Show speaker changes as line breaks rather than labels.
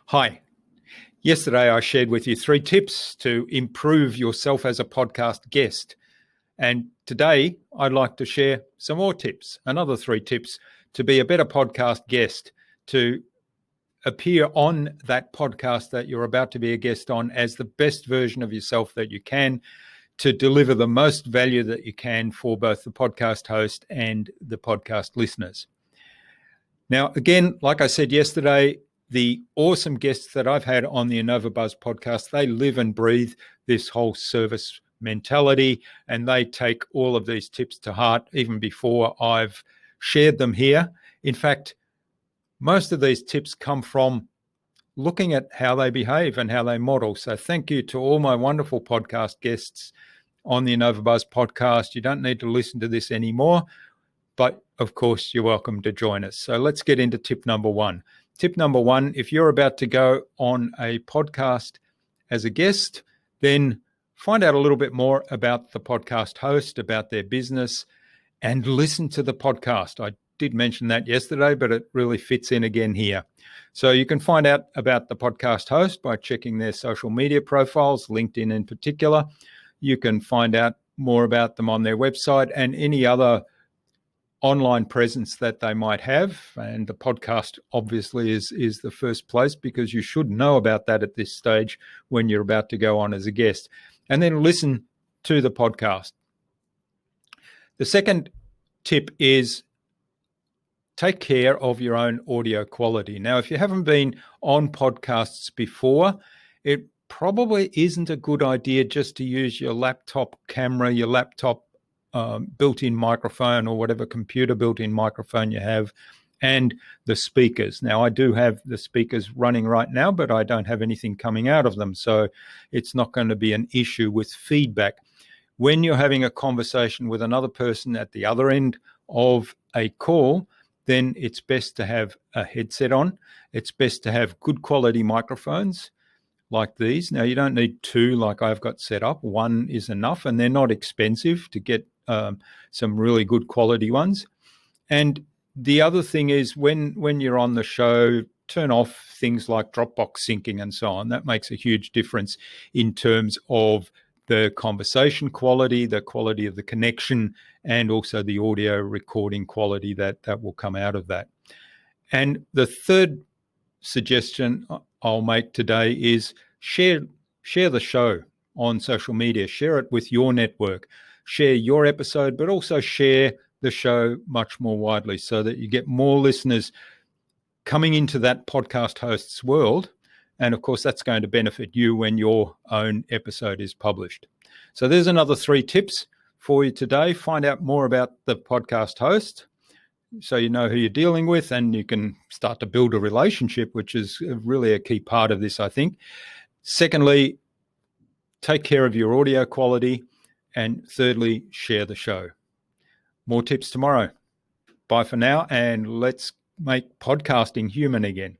Hi. Yesterday, I shared with you 3 tips to improve yourself as a podcast guest. And today, I'd like to share some more tips, another 3 tips to be a better podcast guest, to appear on that podcast that you're about to be a guest on as the best version of yourself that you can, to deliver the most value that you can for both the podcast host and the podcast listeners. Now, again, like I said yesterday, the awesome guests that I've had on the InnovaBuzz podcast, they live and breathe this whole service mentality, and they take all of these tips to heart even before I've shared them here. In fact, most of these tips come from looking at how they behave and how they model. So thank you to all my wonderful podcast guests on the InnovaBuzz podcast. You don't need to listen to this anymore, but of course, you're welcome to join us. So let's get into tip number 1. Tip number 1, if you're about to go on a podcast as a guest, then find out a little bit more about the podcast host, about their business, and listen to the podcast. I did mention that yesterday, but it really fits in again here. So you can find out about the podcast host by checking their social media profiles, LinkedIn in particular. You can find out more about them on their website and any other online presence that they might have. And the podcast obviously is the first place, because you should know about that at this stage when you're about to go on as a guest. And then listen to the podcast. The second tip is take care of your own audio quality. Now, if you haven't been on podcasts before, it probably isn't a good idea just to use your laptop camera, your laptop built-in microphone, or whatever computer built-in microphone you have, and the speakers. Now, I do have the speakers running right now, but I don't have anything coming out of them, so it's not going to be an issue with feedback. When you're having a conversation with another person at the other end of a call, then it's best to have a headset on. It's best to have good quality microphones like these. Now, you don't need 2 like I've got set up. 1 is enough, and they're not expensive to get some really good quality ones. And the other thing is, when you're on the show, turn off things like Dropbox syncing and so on. That makes a huge difference in terms of the conversation quality, the quality of the connection, and also the audio recording quality that will come out of that. And the third suggestion I'll make today is share the show on social media. Share it with your network. Share your episode, but also share the show much more widely so that you get more listeners coming into that podcast host's world. And of course, that's going to benefit you when your own episode is published. So there's another 3 tips for you today. Find out more about the podcast host so you know who you're dealing with, and you can start to build a relationship, which is really a key part of this, I think. Secondly, take care of your audio quality. And thirdly, share the show. More tips tomorrow. Bye for now, and let's make podcasting human again.